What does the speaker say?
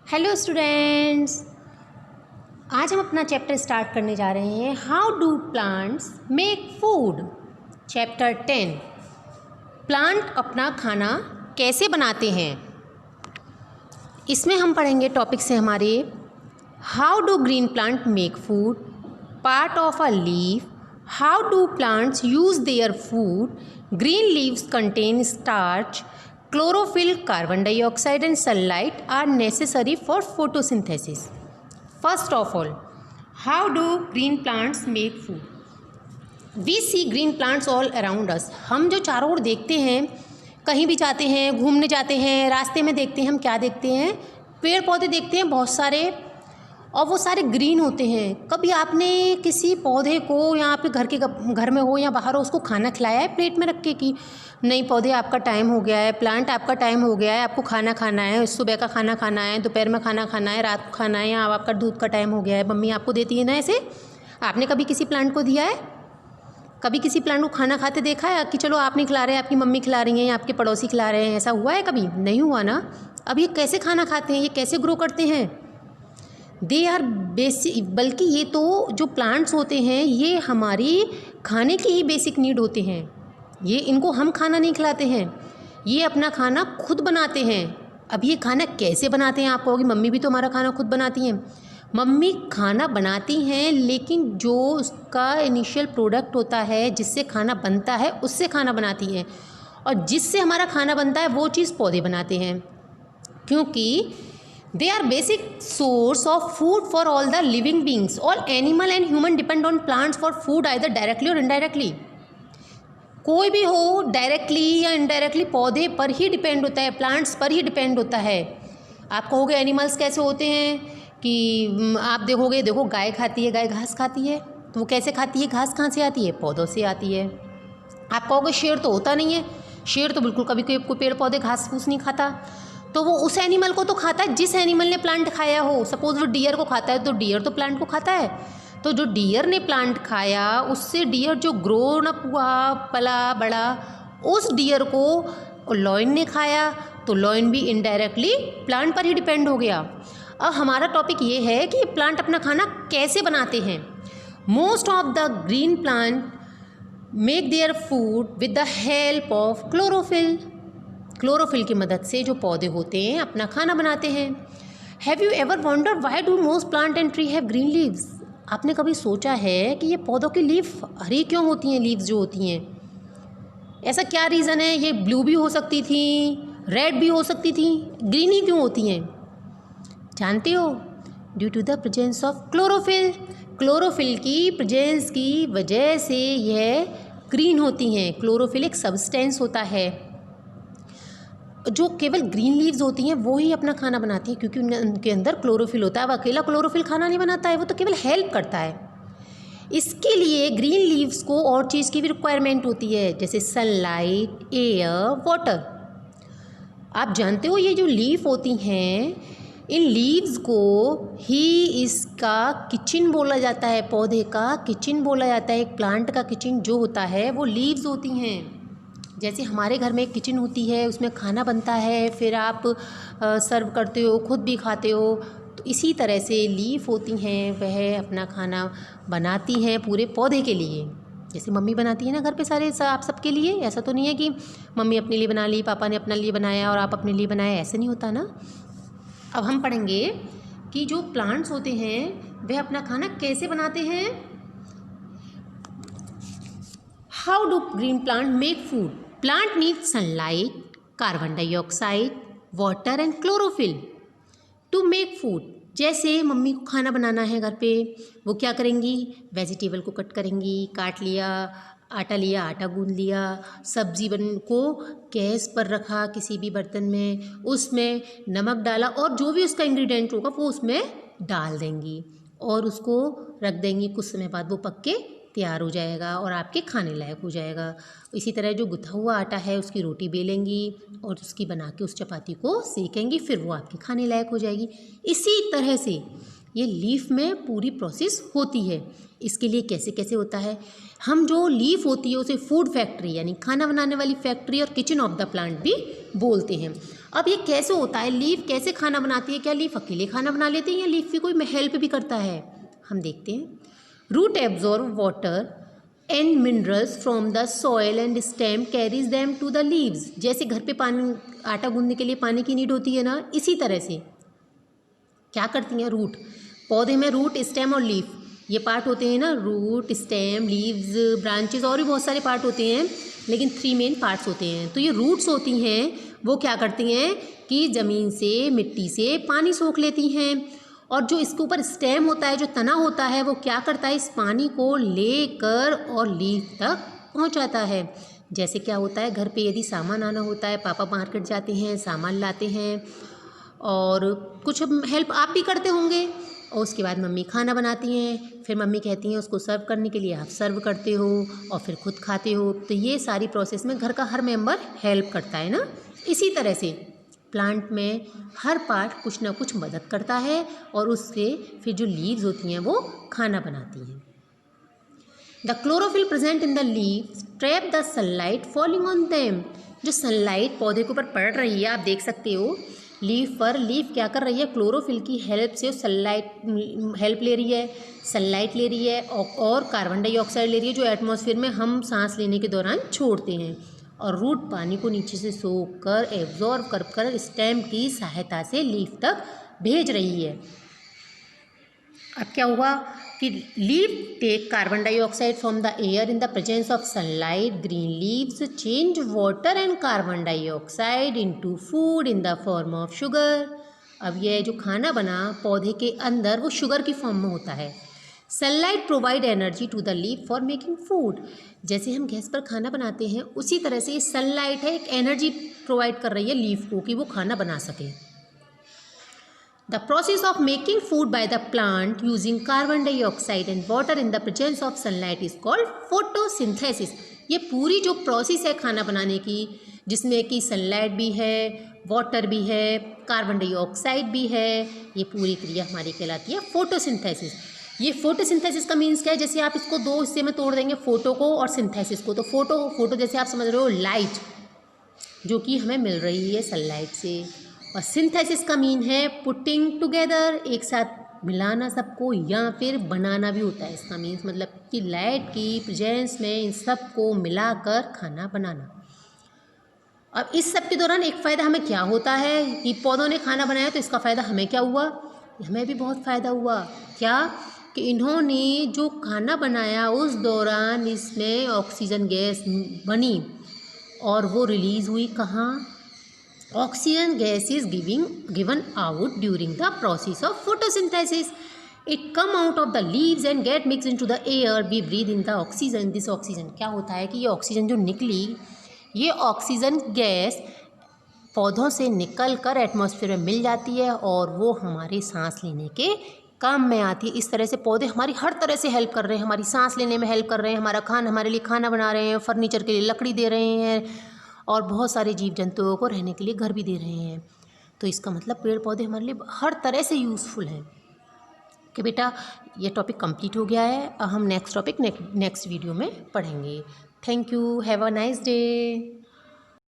Hello students, आज हम अपना चैप्टर स्टार्ट करने जा रहे हैं। How do plants make food. Chapter 10, plant अपना खाना कैसे बनाते हैं। इसमें हम पढ़ेंगे टॉपिक से हमारे how do green plant make food, part of a leaf, how do plants use their food, green leaves contain starch, chlorophyll, carbon dioxide and sunlight are necessary for photosynthesis. First of all, how do green plants make food? We see green plants all around us. हम जो चारों ओर देखते हैं, कहीं भी जाते हैं, घूमने जाते हैं, रास्ते में देखते हैं, हम क्या देखते हैं? पेड़ पौधे देखते हैं बहुत सारे, और वो सारे ग्रीन होते हैं। कभी आपने किसी पौधे को यहाँ पे घर में हो या बाहर हो, उसको खाना खिलाया है प्लेट में रख के कि नहीं पौधे आपका टाइम हो गया है, प्लांट आपका टाइम हो गया है, आपको खाना खाना है, सुबह का खाना खाना है, दोपहर में खाना खाना है, रात को खाना है, या आपका दूध का टाइम हो गया है, मम्मी आपको देती है ना। ऐसे आपने कभी किसी प्लांट को दिया है? कभी किसी प्लांट को खाना खाते देखा है कि चलो आप नहीं खिला रहे, आपकी मम्मी खिला रही हैं या आपके पड़ोसी खिला रहे हैं? ऐसा हुआ है कभी? नहीं हुआ ना। अब ये कैसे खाना खाते हैं, ये कैसे ग्रो करते हैं? दे आर बेसिक, बल्कि ये तो जो प्लांट्स होते हैं ये हमारी खाने की ही बेसिक नीड होते हैं। ये इनको हम खाना नहीं खिलाते हैं, ये अपना खाना खुद बनाते हैं। अब ये खाना कैसे बनाते हैं? आप कहोगे मम्मी भी तो हमारा खाना खुद बनाती हैं। मम्मी खाना बनाती हैं, लेकिन जो उसका इनिशियल प्रोडक्ट होता है जिससे खाना बनता है उससे खाना बनाती हैं, और जिससे हमारा खाना बनता है वो चीज़ पौधे बनाते हैं, क्योंकि they are basic source of food for all the living beings. All animal and human depend on plants for food either directly or indirectly. कोई भी हो डायरेक्टली या इनडायरेक्टली पौधे पर ही डिपेंड होता है, प्लांट्स पर ही डिपेंड होता है। आप कहोगे एनिमल्स कैसे होते हैं कि आप देखो गाय खाती है, गाय घास खाती है, तो वो कैसे खाती है? घास कहाँ से आती है? पौधों से आती है। आप कहोगे शेर तो होता नहीं है, शेर तो बिल्कुल कभी कोई पेड़ पौधे घास फूस नहीं खाता, तो वो उस एनिमल को तो खाता है जिस एनिमल ने प्लांट खाया हो। सपोज वो डियर को खाता है तो डियर तो प्लांट को खाता है, तो जो डियर ने प्लांट खाया उससे डियर जो ग्रोन अप हुआ, पला बड़ा, उस डियर को लॉयन ने खाया, तो लॉयन भी इनडायरेक्टली प्लांट पर ही डिपेंड हो गया। अब हमारा टॉपिक ये है कि प्लांट अपना खाना कैसे बनाते हैं। Most of the green plant make their food with the help of chlorophyll. Chlorophyll की मदद से जो पौधे होते हैं अपना खाना बनाते हैं। Have you ever wonder why do most plant and tree have green leaves? आपने कभी सोचा है कि ये पौधों की लीफ हरी क्यों होती हैं? लीव्स जो होती हैं, ऐसा क्या रीज़न है? ये ब्लू भी हो सकती थी, रेड भी हो सकती थी, ग्रीन ही क्यों होती हैं? जानते हो? Due to the presence of chlorophyll. Chlorophyll की प्रेजेंस की वजह से यह ग्रीन होती हैं। क्लोरोफिल एक सब्सटेंस होता है, जो केवल ग्रीन लीव्स होती हैं वो ही अपना खाना बनाती हैं, क्योंकि उनके अंदर क्लोरोफिल होता है। अब अकेला क्लोरोफिल खाना नहीं बनाता है, वो तो केवल हेल्प करता है। इसके लिए ग्रीन लीव्स को और चीज़ की भी रिक्वायरमेंट होती है, जैसे सनलाइट, एयर, वाटर। आप जानते हो ये जो लीफ होती हैं, इन लीव्स को ही इसका किचन बोला जाता है, पौधे का किचन बोला जाता है। एक प्लांट का किचन जो होता है वो लीव्स होती हैं। जैसे हमारे घर में एक किचन होती है, उसमें खाना बनता है, फिर आप सर्व करते हो, खुद भी खाते हो, तो इसी तरह से लीफ होती हैं, वह अपना खाना बनाती हैं पूरे पौधे के लिए। जैसे मम्मी बनाती है ना घर पे सारे आप सबके लिए। ऐसा तो नहीं है कि मम्मी अपने लिए बना ली, पापा ने अपने लिए बनाया और आप अपने लिए बनाए, ऐसे नहीं होता ना। अब हम पढ़ेंगे कि जो प्लांट्स होते हैं वह अपना खाना कैसे बनाते हैं। How do green plant make food? Plant needs sunlight, carbon dioxide, water and chlorophyll to make food. जैसे मम्मी को खाना बनाना है घर पे, वो क्या करेंगी? वेजिटेबल को कट करेंगी, काट लिया, आटा गूंद लिया, सब्जी को गैस पर रखा किसी भी बर्तन में, उसमें नमक डाला और जो भी उसका इंग्रेडिएंट होगा वो उसमें डाल देंगी और उसको रख देंगी। कुछ समय बाद वो पक के तैयार हो जाएगा और आपके खाने लायक हो जाएगा। इसी तरह जो गुथा हुआ आटा है उसकी रोटी बेलेंगी और उसकी बना के उस चपाती को सेकेंगी, फिर वो आपके खाने लायक हो जाएगी। इसी तरह से ये लीफ में पूरी प्रोसेस होती है। इसके लिए कैसे कैसे होता है, हम जो लीफ होती है उसे फूड फैक्ट्री यानी खाना बनाने वाली फैक्ट्री और किचन ऑफ द प्लांट भी बोलते हैं। अब ये कैसे होता है, लीफ कैसे खाना बनाती है, क्या लीफ अकेले खाना बना लेते हैं या लीफ की कोई हेल्प भी करता है, हम देखते हैं। Root absorb water and minerals from the soil and stem carries them to the leaves. जैसे घर पे पानी आटा गूंदने के लिए पानी की नीड होती है ना, इसी तरह से क्या करती हैं रूट, पौधे में रूट स्टेम और लीफ ये पार्ट होते हैं ना, रूट स्टेम लीव्स ब्रांचेस और भी बहुत सारे पार्ट होते हैं, लेकिन 3 मेन पार्ट्स होते हैं। तो ये रूट्स होती हैं वो क्या करती हैं कि ज़मीन से मिट्टी से पानी सोख लेती हैं, और जो इसके ऊपर स्टेम होता है, जो तना होता है, वो क्या करता है, इस पानी को लेकर और लीफ तक पहुंचाता है। जैसे क्या होता है, घर पे यदि सामान आना होता है, पापा मार्केट जाते हैं, सामान लाते हैं और कुछ हेल्प आप भी करते होंगे, और उसके बाद मम्मी खाना बनाती हैं, फिर मम्मी कहती हैं उसको सर्व करने के लिए, आप सर्व करते हो और फिर खुद खाते हो। तो ये सारी प्रोसेस में घर का हर मेंबर हेल्प करता है ना। इसी तरह से प्लांट में हर पार्ट कुछ ना कुछ मदद करता है और उससे फिर जो लीव्स होती हैं वो खाना बनाती हैं। The chlorophyll present in the leaves trap the sunlight falling on them. जो सनलाइट पौधे के ऊपर पड़ रही है, आप देख सकते हो लीफ पर, लीफ क्या कर रही है, क्लोरोफिल की हेल्प से सनलाइट हेल्प ले रही है, सनलाइट ले रही है और कार्बन डाइऑक्साइड ले रही है जो एटमॉस्फेयर में हम सांस लेने के दौरान छोड़ते हैं, और रूट पानी को नीचे से सोख कर एब्जॉर्ब कर स्टेम की सहायता से लीफ तक भेज रही है। अब क्या हुआ कि leaf take carbon dioxide from the air in the presence of sunlight, green leaves change water and carbon dioxide into food in the form of sugar. अब यह जो खाना बना पौधे के अंदर वो शुगर की फॉर्म में होता है। Sunlight provide energy to the leaf for making food. जैसे हम गैस पर खाना बनाते हैं उसी तरह से ये सनलाइट है, एक एनर्जी प्रोवाइड कर रही है लीफ को कि वो खाना बना सके। The process of making food by the plant using carbon dioxide and water in the presence of sunlight is called photosynthesis। ये पूरी जो प्रोसेस है खाना बनाने की, जिसमें कि सनलाइट भी है, वाटर भी है, कार्बन डाइऑक्साइड भी है, ये पूरी क्रिया हमारी कहलाती है फोटोसिंथेसिस। ये फोटोसिंथेसिस का मीन्स क्या है, जैसे आप इसको 2 हिस्से में तोड़ देंगे, फोटो को और सिंथेसिस को। तो फोटो जैसे आप समझ रहे हो लाइट जो कि हमें मिल रही है सनलाइट से, और सिंथेसिस का मीन है पुटिंग टुगेदर, एक साथ मिलाना सबको, या फिर बनाना भी होता है इसका मीन्स, मतलब कि लाइट की प्रेजेंस में इन सब को मिलाकर खाना बनाना। अब इस सब के दौरान एक फ़ायदा हमें क्या होता है कि पौधों ने खाना बनाया तो इसका फ़ायदा हमें क्या हुआ, हमें भी बहुत फ़ायदा हुआ। क्या कि इन्होंने जो खाना बनाया उस दौरान इसमें ऑक्सीजन गैस बनी और वो रिलीज़ हुई कहाँ, oxygen gas is given out during the process of photosynthesis. It come out of the leaves and get mixed into the air. We breathe in the oxygen. This oxygen क्या होता है कि ये ऑक्सीजन जो निकली, ये ऑक्सीजन गैस पौधों से निकल कर एटमॉस्फेयर में मिल जाती है और वो हमारे सांस लेने के काम में आती है। इस तरह से पौधे हमारी हर तरह से हेल्प कर रहे हैं, हमारी सांस लेने में हेल्प कर रहे हैं, हमारे लिए खाना बना रहे हैं, फर्नीचर के लिए लकड़ी दे रहे हैं, और बहुत सारे जीव जंतुओं को रहने के लिए घर भी दे रहे हैं। तो इसका मतलब पेड़ पौधे हमारे लिए हर तरह से यूज़फुल हैं। कि बेटा ये टॉपिक कंप्लीट हो गया है, अब हम नेक्स्ट टॉपिक नेक्स्ट वीडियो में पढ़ेंगे। Thank you, have a nice day.